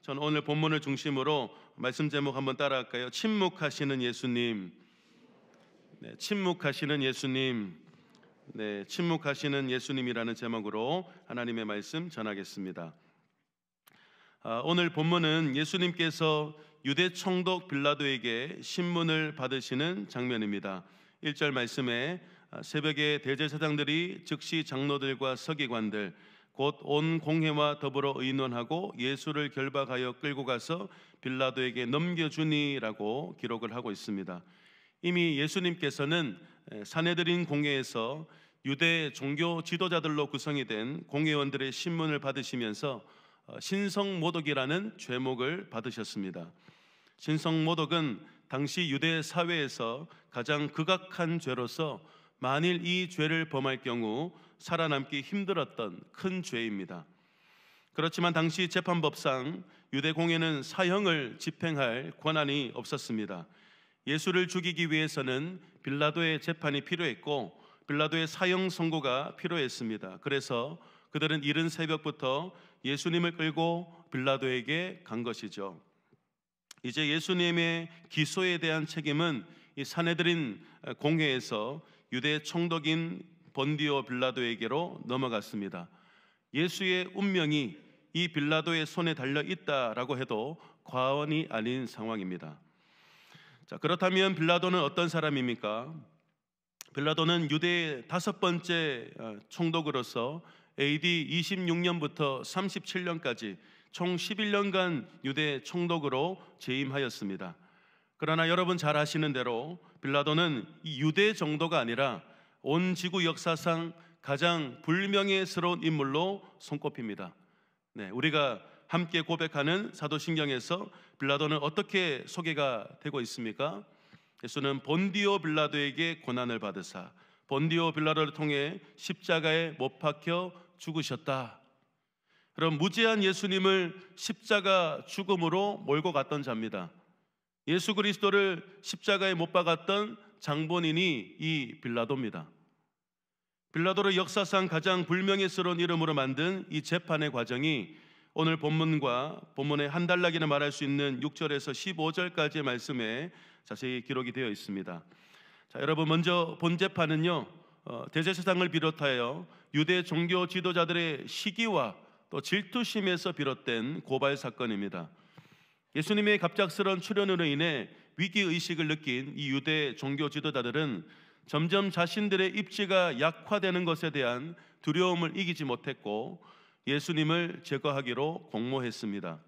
저는 오늘 본문을 중심으로 말씀 제목 한번 따라할까요? 침묵하시는 예수님. 네, 침묵하시는 예수님. 네, 침묵하시는 예수님이라는 제목으로 하나님의 말씀 전하겠습니다. 오늘 본문은 예수님께서 유대 총독 빌라도에게 신문을 받으시는 장면입니다. 1절 말씀에 새벽에 대제사장들이 즉시 장로들과 서기관들 곧 온 공회와 더불어 의논하고 예수를 결박하여 끌고 가서 빌라도에게 넘겨주니라고 기록을 하고 있습니다. 이미 예수님께서는 산헤드린 공회에서 유대 종교 지도자들로 구성이 된 공회원들의 신문을 받으시면서 신성모독이라는 죄목을 받으셨습니다. 신성모독은 당시 유대 사회에서 가장 극악한 죄로서 만일 이 죄를 범할 경우 살아남기 힘들었던 큰 죄입니다. 그렇지만 당시 재판법상 유대 공회는 사형을 집행할 권한이 없었습니다. 예수를 죽이기 위해서는 빌라도의 재판이 필요했고 빌라도의 사형 선고가 필요했습니다. 그래서 그들은 이른 새벽부터 예수님을 끌고 빌라도에게 간 것이죠. 이제 예수님의 기소에 대한 책임은 이 산헤드린 공회에서 유대 총독인 본디오 빌라도에게로 넘어갔습니다. 예수의 운명이 이 빌라도의 손에 달려 있다라고 해도 과언이 아닌 상황입니다. 자, 그렇다면 빌라도는 어떤 사람입니까? 빌라도는 유대의 5번째 총독으로서 AD 26년부터 37년까지 총 11년간 유대 총독으로 재임하였습니다. 그러나 여러분 잘 아시는 대로 빌라도는 이 유대 정도가 아니라 온 지구 역사상 가장 불명예스러운 인물로 손꼽힙니다. 네, 우리가 함께 고백하는 사도신경에서 빌라도는 어떻게 소개가 되고 있습니까? 예수는 본디오 빌라도에게 고난을 받으사 본디오 빌라도를 통해 십자가에 못 박혀 죽으셨다. 그럼 무죄한 예수님을 십자가 죽음으로 몰고 갔던 자입니다. 예수 그리스도를 십자가에 못 박았던 장본인이 이 빌라도입니다. 빌라도를 역사상 가장 불명예스러운 이름으로 만든 이 재판의 과정이 오늘 본문과 본문의 한 단락이나 말할 수 있는 6절에서 15절까지의 말씀에 자세히 기록이 되어 있습니다. 자, 여러분 먼저 본 재판은요 대제사장을 비롯하여 유대 종교 지도자들의 시기와 또 질투심에서 비롯된 고발 사건입니다. 예수님의 갑작스러운 출현으로 인해 위기의식을 느낀 이 유대 종교 지도자들은 점점 자신들의 입지가 약화되는 것에 대한 두려움을 이기지 못했고 예수님을 제거하기로 공모했습니다.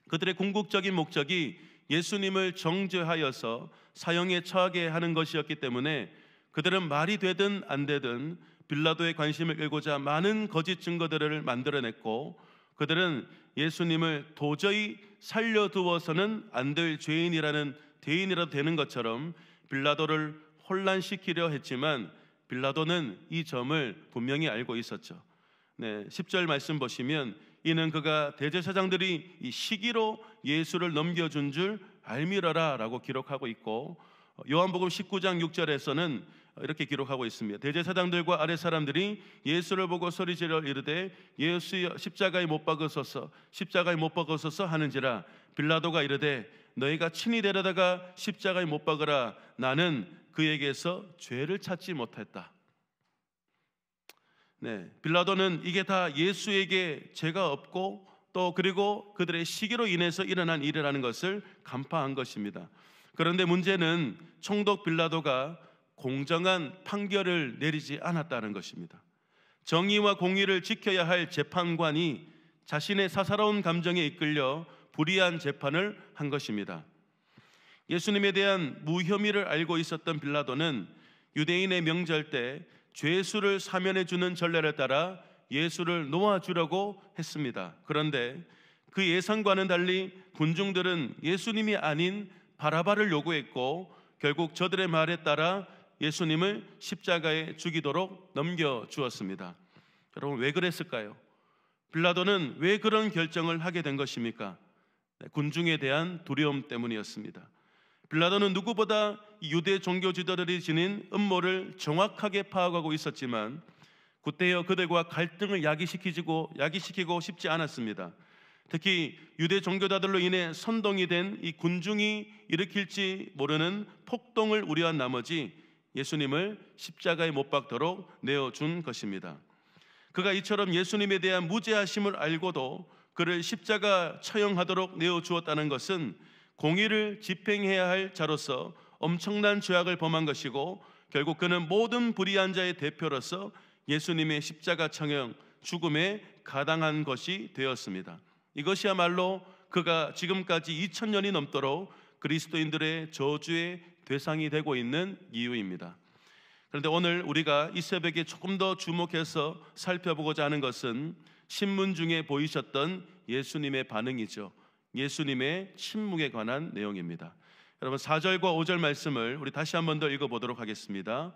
그들의 궁극적인 목적이 예수님을 정죄하여서 사형에 처하게 하는 것이었기 때문에 그들은 말이 되든 안 되든 빌라도의 관심을 끌고자 많은 거짓 증거들을 만들어냈고 그들은 예수님을 도저히 살려두어서는 안 될 죄인이라는 대인이라도 되는 것처럼 빌라도를 혼란시키려 했지만 빌라도는 이 점을 분명히 알고 있었죠. 네, 10절 말씀 보시면 이는 그가 대제사장들이 이 시기로 예수를 넘겨준 줄 알미러라 라고 기록하고 있고 요한복음 19장 6절에서는 이렇게 기록하고 있습니다. 대제사장들과 아랫 사람들이 예수를 보고 소리지르 이르되 예수여 십자가에 못 박으소서 십자가에 못 박으소서 하는지라 빌라도가 이르되 너희가 친히 데려다가 십자가에 못 박으라 나는 그에게서 죄를 찾지 못했다. 네, 빌라도는 이게 다 예수에게 죄가 없고 또 그리고 그들의 시기로 인해서 일어난 일이라는 것을 간파한 것입니다. 그런데 문제는 총독 빌라도가 공정한 판결을 내리지 않았다는 것입니다. 정의와 공의를 지켜야 할 재판관이 자신의 사사로운 감정에 이끌려 불의한 재판을 한 것입니다. 예수님에 대한 무혐의를 알고 있었던 빌라도는 유대인의 명절 때 죄수를 사면해 주는 전례를 따라 예수를 놓아주려고 했습니다. 그런데 그 예상과는 달리 군중들은 예수님이 아닌 바라바를 요구했고 결국 저들의 말에 따라 예수님을 십자가에 죽이도록 넘겨주었습니다. 여러분 왜 그랬을까요? 빌라도는 왜 그런 결정을 하게 된 것입니까? 군중에 대한 두려움 때문이었습니다. 빌라도는 누구보다 유대 종교 지도자들이 지닌 음모를 정확하게 파악하고 있었지만 구태여 그들과 갈등을 야기시키고 싶지 않았습니다. 특히 유대 종교자들로 인해 선동이 된 이 군중이 일으킬지 모르는 폭동을 우려한 나머지 예수님을 십자가에 못 박도록 내어준 것입니다. 그가 이처럼 예수님에 대한 무죄하심을 알고도 그를 십자가 처형하도록 내어주었다는 것은 공의를 집행해야 할 자로서 엄청난 죄악을 범한 것이고, 결국 그는 모든 불의한 자의 대표로서 예수님의 십자가 처형, 죽음에 가당한 것이 되었습니다. 이것이야말로 그가 지금까지 2000년이 넘도록 그리스도인들의 저주의 대상이 되고 있는 이유입니다. 그런데 오늘 우리가 이 새벽에 조금 더 주목해서 살펴보고자 하는 것은 신문 중에 보이셨던 예수님의 반응이죠. 예수님의 침묵에 관한 내용입니다. 여러분, 4절과 5절 말씀을 우리 다시 한 번 더 읽어보도록 하겠습니다.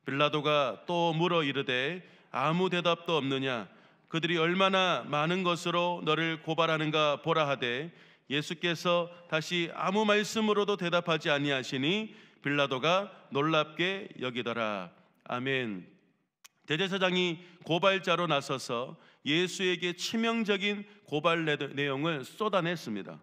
빌라도가 또 물어 이르되 아무 대답도 없느냐? 그들이 얼마나 많은 것으로 너를 고발하는가 보라 하되, 예수께서 다시 아무 말씀으로도 대답하지 아니하시니 빌라도가 놀랍게 여기더라. 아멘. 대제사장이 고발자로 나서서 예수에게 치명적인 고발 내용을 쏟아냈습니다.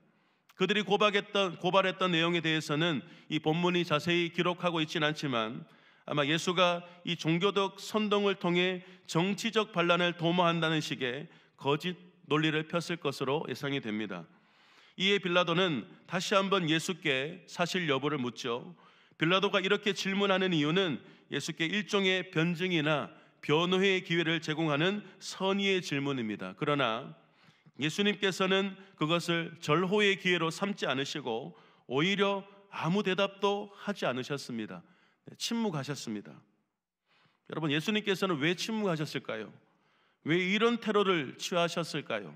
그들이 고발했던 내용에 대해서는 이 본문이 자세히 기록하고 있지는 않지만 아마 예수가 이 종교적 선동을 통해 정치적 반란을 도모한다는 식의 거짓 논리를 폈을 것으로 예상이 됩니다. 이에 빌라도는 다시 한번 예수께 사실 여부를 묻죠. 빌라도가 이렇게 질문하는 이유는 예수께 일종의 변증이나 변호의 기회를 제공하는 선의의 질문입니다. 그러나 예수님께서는 그것을 절호의 기회로 삼지 않으시고 오히려 아무 대답도 하지 않으셨습니다. 침묵하셨습니다. 여러분, 예수님께서는 왜 침묵하셨을까요? 왜 이런 테러를 취하셨을까요?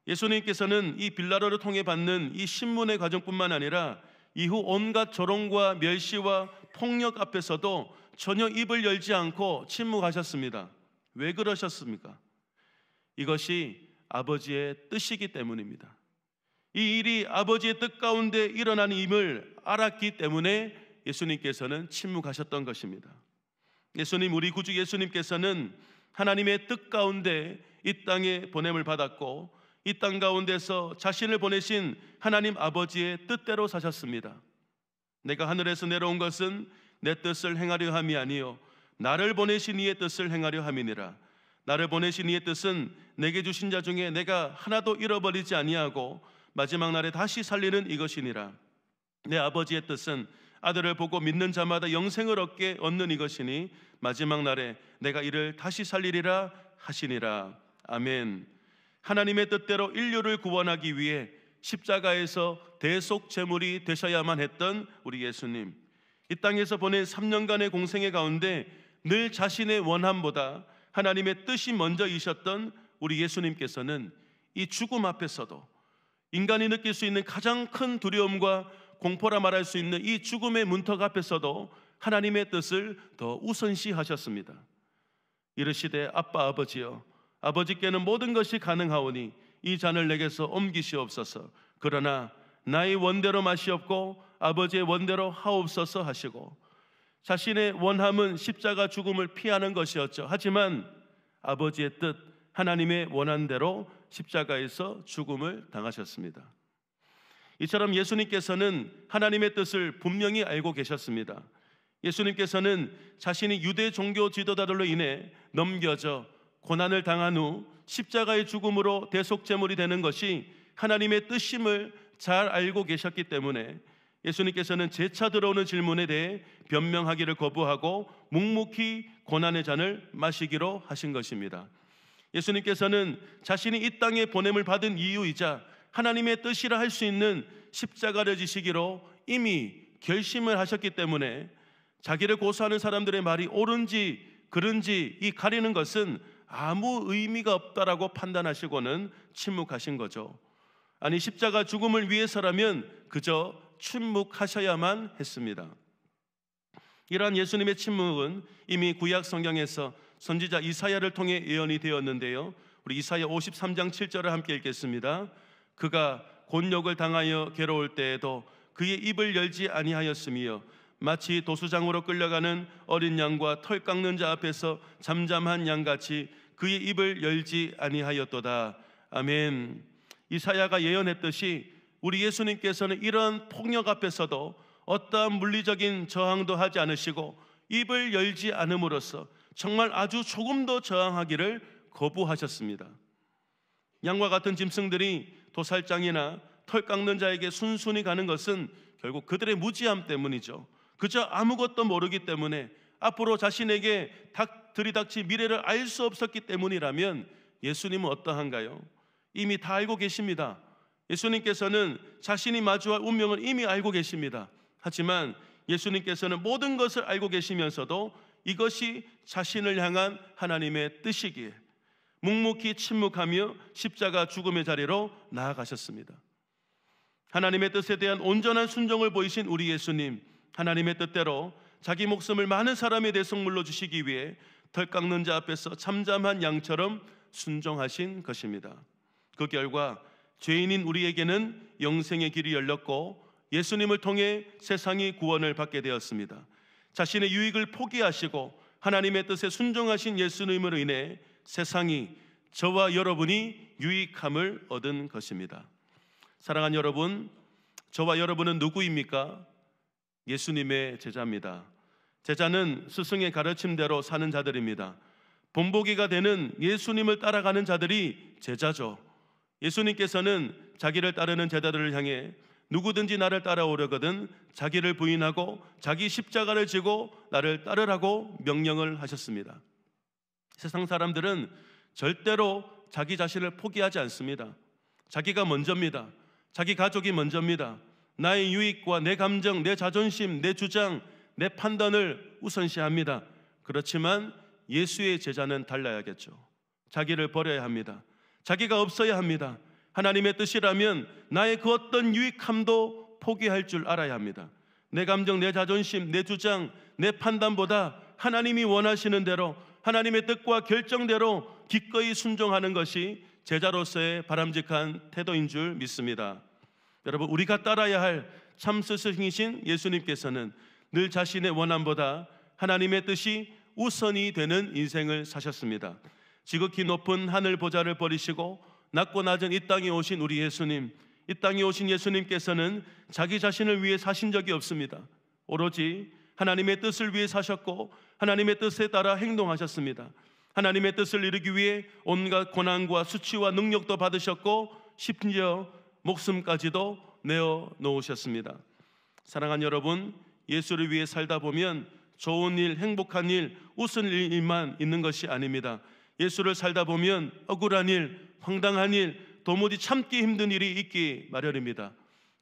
예수님께서는 이 빌라도를 통해 받는 이 신문의 과정뿐만 아니라 이후 온갖 조롱과 멸시와 폭력 앞에서도 전혀 입을 열지 않고 침묵하셨습니다. 왜 그러셨습니까? 이것이 아버지의 뜻이기 때문입니다. 이 일이 아버지의 뜻 가운데 일어나는 임을 알았기 때문에 예수님께서는 침묵하셨던 것입니다. 예수님, 우리 구주 예수님께서는 하나님의 뜻 가운데 이 땅에 보냄을 받았고 이 땅 가운데서 자신을 보내신 하나님 아버지의 뜻대로 사셨습니다. 내가 하늘에서 내려온 것은 내 뜻을 행하려 함이 아니요 나를 보내신 이의 뜻을 행하려 함이니라. 나를 보내신 이의 뜻은 내게 주신 자 중에 내가 하나도 잃어버리지 아니하고 마지막 날에 다시 살리는 이것이니라. 내 아버지의 뜻은 아들을 보고 믿는 자마다 영생을 얻는 이것이니 마지막 날에 내가 이를 다시 살리리라 하시니라. 아멘. 하나님의 뜻대로 인류를 구원하기 위해 십자가에서 대속 제물이 되셔야만 했던 우리 예수님, 이 땅에서 보낸 3년간의 공생의 가운데 늘 자신의 원함보다 하나님의 뜻이 먼저이셨던 우리 예수님께서는 이 죽음 앞에서도, 인간이 느낄 수 있는 가장 큰 두려움과 공포라 말할 수 있는 이 죽음의 문턱 앞에서도 하나님의 뜻을 더 우선시하셨습니다. 이르시되 아빠 아버지여, 아버지께는 모든 것이 가능하오니 이 잔을 내게서 옮기시옵소서. 그러나 나의 원대로 마시옵고 아버지의 원대로 하옵소서 하시고, 자신의 원함은 십자가 죽음을 피하는 것이었죠. 하지만 아버지의 뜻, 하나님의 원한대로 십자가에서 죽음을 당하셨습니다. 이처럼 예수님께서는 하나님의 뜻을 분명히 알고 계셨습니다. 예수님께서는 자신이 유대 종교 지도자들로 인해 넘겨져 고난을 당한 후 십자가의 죽음으로 대속제물이 되는 것이 하나님의 뜻임을 잘 알고 계셨기 때문에 예수님께서는 재차 들어오는 질문에 대해 변명하기를 거부하고 묵묵히 고난의 잔을 마시기로 하신 것입니다. 예수님께서는 자신이 이 땅에 보냄을 받은 이유이자 하나님의 뜻이라 할 수 있는 십자가를 지시기로 이미 결심을 하셨기 때문에 자기를 고소하는 사람들의 말이 옳은지 그른지 이 가리는 것은 아무 의미가 없다라고 판단하시고는 침묵하신 거죠. 아니, 십자가 죽음을 위해서라면 그저 침묵하셔야만 했습니다. 이러한 예수님의 침묵은 이미 구약 성경에서 선지자 이사야를 통해 예언이 되었는데요, 우리 이사야 53장 7절을 함께 읽겠습니다. 그가 곤욕을 당하여 괴로울 때에도 그의 입을 열지 아니하였으며 마치 도수장으로 끌려가는 어린 양과 털 깎는 자 앞에서 잠잠한 양같이 그의 입을 열지 아니하였도다. 아멘. 이사야가 예언했듯이 우리 예수님께서는 이런 폭력 앞에서도 어떠한 물리적인 저항도 하지 않으시고 입을 열지 않음으로써 정말 아주 조금도 저항하기를 거부하셨습니다. 양과 같은 짐승들이 도살장이나 털 깎는 자에게 순순히 가는 것은 결국 그들의 무지함 때문이죠. 그저 아무것도 모르기 때문에, 앞으로 자신에게 들이닥칠 미래를 알 수 없었기 때문이라면 예수님은 어떠한가요? 이미 다 알고 계십니다. 예수님께서는 자신이 마주할 운명을 이미 알고 계십니다. 하지만 예수님께서는 모든 것을 알고 계시면서도 이것이 자신을 향한 하나님의 뜻이기에 묵묵히 침묵하며 십자가 죽음의 자리로 나아가셨습니다. 하나님의 뜻에 대한 온전한 순종을 보이신 우리 예수님, 하나님의 뜻대로 자기 목숨을 많은 사람의 대속물로 주시기 위해 털 깎는 자 앞에서 잠잠한 양처럼 순종하신 것입니다. 그 결과 죄인인 우리에게는 영생의 길이 열렸고 예수님을 통해 세상이 구원을 받게 되었습니다. 자신의 유익을 포기하시고 하나님의 뜻에 순종하신 예수님으로 인해 세상이, 저와 여러분이 유익함을 얻은 것입니다. 사랑하는 여러분, 저와 여러분은 누구입니까? 예수님의 제자입니다. 제자는 스승의 가르침대로 사는 자들입니다. 본보기가 되는 예수님을 따라가는 자들이 제자죠. 예수님께서는 자기를 따르는 제자들을 향해 누구든지 나를 따라오려거든 자기를 부인하고 자기 십자가를 지고 나를 따르라고 명령을 하셨습니다. 세상 사람들은 절대로 자기 자신을 포기하지 않습니다. 자기가 먼저입니다. 자기 가족이 먼저입니다. 나의 유익과 내 감정, 내 자존심, 내 주장, 내 판단을 우선시합니다. 그렇지만 예수의 제자는 달라야겠죠. 자기를 버려야 합니다. 자기가 없어야 합니다. 하나님의 뜻이라면 나의 그 어떤 유익함도 포기할 줄 알아야 합니다. 내 감정, 내 자존심, 내 주장, 내 판단보다 하나님이 원하시는 대로, 하나님의 뜻과 결정대로 기꺼이 순종하는 것이 제자로서의 바람직한 태도인 줄 믿습니다. 여러분, 우리가 따라야 할 참 스승이신 예수님께서는 늘 자신의 원함보다 하나님의 뜻이 우선이 되는 인생을 사셨습니다. 지극히 높은 하늘 보좌를 버리시고 낮고 낮은 이 땅에 오신 우리 예수님, 이 땅에 오신 예수님께서는 자기 자신을 위해 사신 적이 없습니다. 오로지 하나님의 뜻을 위해 사셨고 하나님의 뜻에 따라 행동하셨습니다. 하나님의 뜻을 이루기 위해 온갖 고난과 수치와 능력도 받으셨고 심지어 목숨까지도 내어 놓으셨습니다. 사랑하는 여러분, 예수를 위해 살다 보면 좋은 일, 행복한 일, 웃을 일만 있는 것이 아닙니다. 예수를 살다 보면 억울한 일, 황당한 일, 도무지 참기 힘든 일이 있기 마련입니다.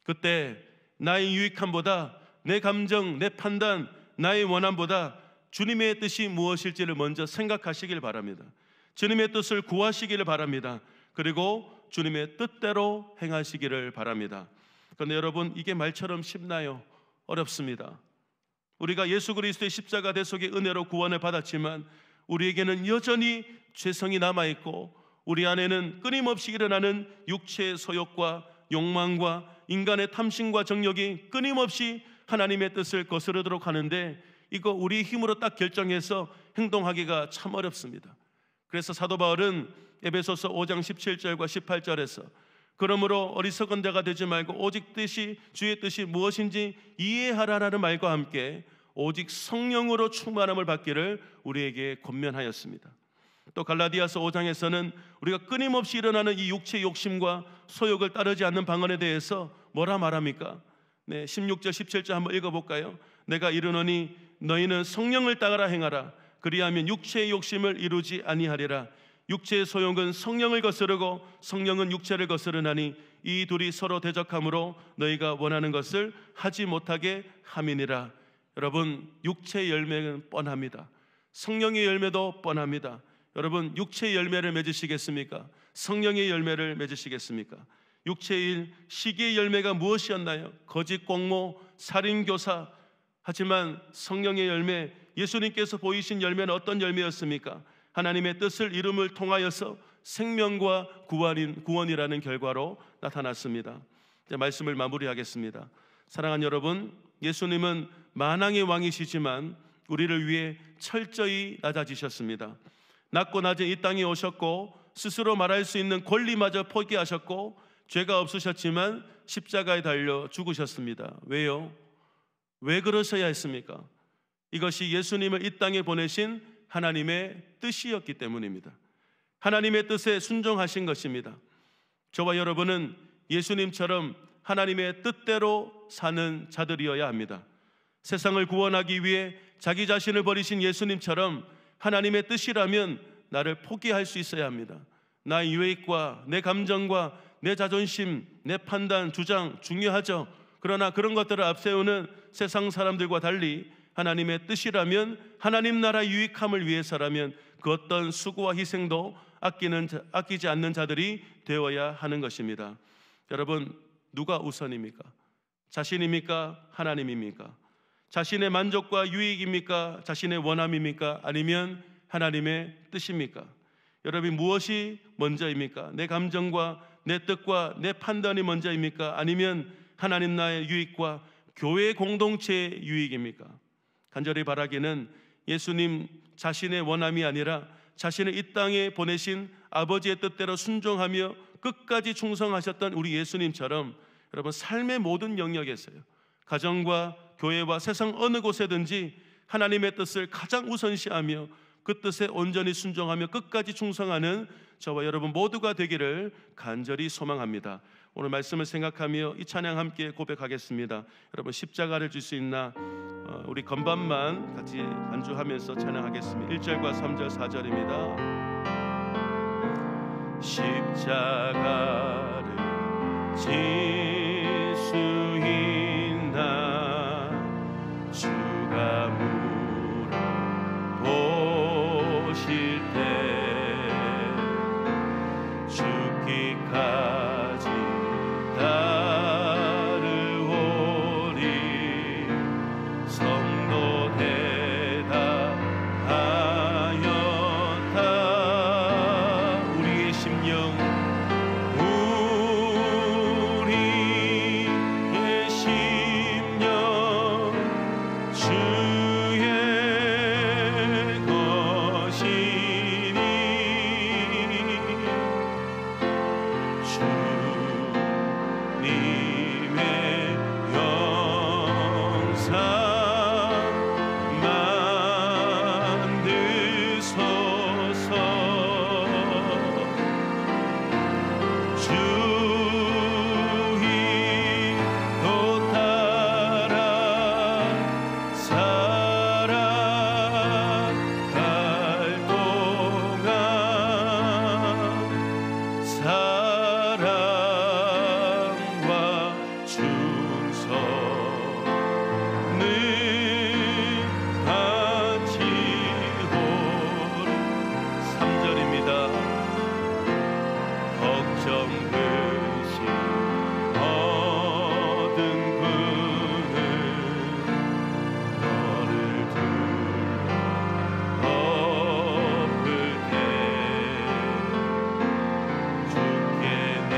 그때 나의 유익함보다 내 감정, 내 판단, 나의 원함보다 주님의 뜻이 무엇일지를 먼저 생각하시길 바랍니다. 주님의 뜻을 구하시기를 바랍니다. 그리고 주님의 뜻대로 행하시기를 바랍니다. 그런데 여러분, 이게 말처럼 쉽나요? 어렵습니다. 우리가 예수 그리스도의 십자가 대속의 은혜로 구원을 받았지만 우리에게는 여전히 죄성이 남아있고 우리 안에는 끊임없이 일어나는 육체의 소욕과 욕망과 인간의 탐심과 정욕이 끊임없이 하나님의 뜻을 거스르도록 하는데, 이거 우리 힘으로 딱 결정해서 행동하기가 참 어렵습니다. 그래서 사도 바울은 에베소서 5장 17절과 18절에서 그러므로 어리석은 자가 되지 말고 오직 주의 뜻이 무엇인지 이해하라라는 말과 함께 오직 성령으로 충만함을 받기를 우리에게 권면하였습니다. 또 갈라디아서 5장에서는 우리가 끊임없이 일어나는 이 육체의 욕심과 소욕을 따르지 않는 방언에 대해서 뭐라 말합니까? 16절 17절 한번 읽어볼까요? 내가 이르노니 너희는 성령을 따라 행하라. 그리하면 육체의 욕심을 이루지 아니하리라. 육체의 소욕은 성령을 거스르고 성령은 육체를 거스르나니 이 둘이 서로 대적함으로 너희가 원하는 것을 하지 못하게 함이니라. 여러분, 육체의 열매는 뻔합니다. 성령의 열매도 뻔합니다. 여러분, 육체의 열매를 맺으시겠습니까? 성령의 열매를 맺으시겠습니까? 육체의 일, 시기의 열매가 무엇이었나요? 거짓 공모, 살인 교사. 하지만 성령의 열매, 예수님께서 보이신 열매는 어떤 열매였습니까? 하나님의 뜻을 이름을 통하여서 생명과 구원이라는 결과로 나타났습니다. 이제 말씀을 마무리하겠습니다. 사랑하는 여러분, 예수님은 만왕의 왕이시지만 우리를 위해 철저히 낮아지셨습니다. 낮고 낮은 이 땅에 오셨고 스스로 말할 수 있는 권리마저 포기하셨고 죄가 없으셨지만 십자가에 달려 죽으셨습니다. 왜요? 왜 그러셔야 했습니까? 이것이 예수님을 이 땅에 보내신 하나님의 뜻이었기 때문입니다. 하나님의 뜻에 순종하신 것입니다. 저와 여러분은 예수님처럼 하나님의 뜻대로 사는 자들이어야 합니다. 세상을 구원하기 위해 자기 자신을 버리신 예수님처럼 하나님의 뜻이라면 나를 포기할 수 있어야 합니다. 나의 유익과 내 감정과 내 자존심, 내 판단, 주장 중요하죠. 그러나 그런 것들을 앞세우는 세상 사람들과 달리 하나님의 뜻이라면, 하나님 나라 유익함을 위해서라면 그 어떤 수고와 희생도 아끼지 않는 자들이 되어야 하는 것입니다. 여러분, 누가 우선입니까? 자신입니까? 하나님입니까? 자신의 만족과 유익입니까? 자신의 원함입니까? 아니면 하나님의 뜻입니까? 여러분, 무엇이 먼저입니까? 내 감정과 내 뜻과 내 판단이 먼저입니까? 아니면 하나님 나라의 유익과 교회 공동체의 유익입니까? 간절히 바라기는 예수님 자신의 원함이 아니라 자신을 이 땅에 보내신 아버지의 뜻대로 순종하며 끝까지 충성하셨던 우리 예수님처럼 여러분, 삶의 모든 영역에서요, 가정과 교회와 세상 어느 곳에든지 하나님의 뜻을 가장 우선시하며 그 뜻에 온전히 순종하며 끝까지 충성하는 저와 여러분 모두가 되기를 간절히 소망합니다. 오늘 말씀을 생각하며 이 찬양 함께 고백하겠습니다. 여러분, 십자가를 줄 수 있나? 우리 건반만 같이 반주하면서 찬양하겠습니다. 1절과 3절 4절입니다. 십자가를 질 수 있나? 주가 물어보실 때 죽기까지 따르오리. 성도 대답하였다. 우리의 심령, 우리의 심령 주의 것이니 주님의 영상 만드소서. 주인도 따라 살아갈 동안 사랑과 충성을 바치오리. 3절입니다. 걱정 근심 얻은 그는 너를 둘러 덮을 때 주께 내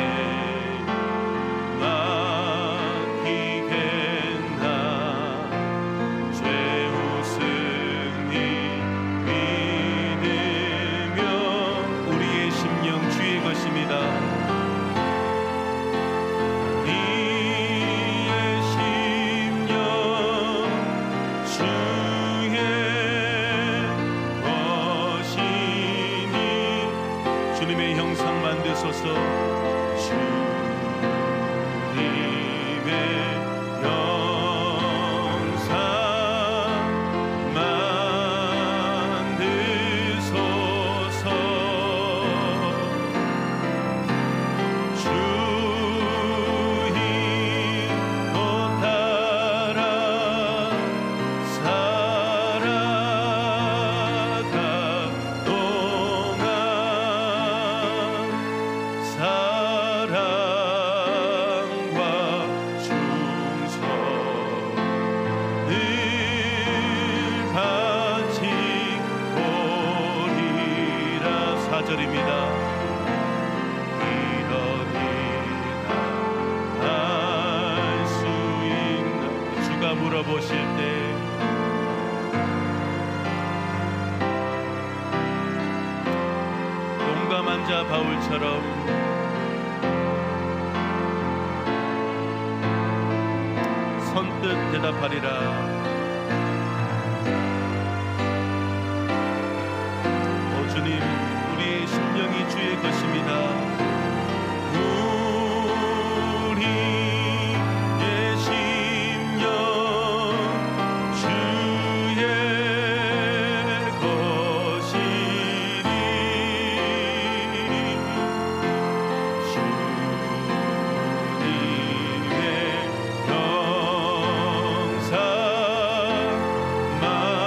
맡기겠나? 죄 우승이 믿으며 우리의 심령 주의 것입니다. 우리의 심령 주의 것이니 주님의 형상 만드소서. 주님의 영상 만드소서. 주인도 따라 살아갈 동안 사랑과 충성을 바치오리라. 4절입니다. 이러니가 할 수 있나? 주가 물어보실 때 용감한 자 바울처럼 번뜩 대답하리라. 주님, 우리의 심령이 주의 것입니다. 우리의 심령 주의 것이니 주님의 평상 만드소서.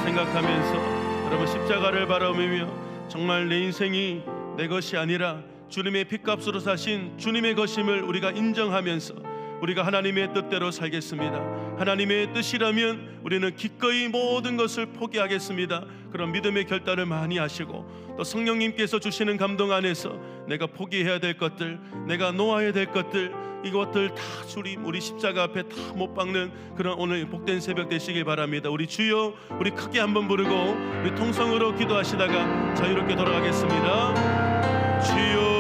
생각하면서 여러분 십자가를 바라보며 정말 내 인생이 내 것이 아니라 주님의 핏값으로 사신 주님의 것임을 우리가 인정하면서 우리가 하나님의 뜻대로 살겠습니다. 하나님의 뜻이라면 우리는 기꺼이 모든 것을 포기하겠습니다. 그런 믿음의 결단을 많이 하시고 또 성령님께서 주시는 감동 안에서 내가 포기해야 될 것들, 내가 놓아야 될 것들, 이것들 다 우리 십자가 앞에 다 못 박는 그런 오늘 복된 새벽 되시길 바랍니다. 우리 주여, 우리 크게 한번 부르고 우리 통성으로 기도하시다가 자유롭게 돌아가겠습니다. 주여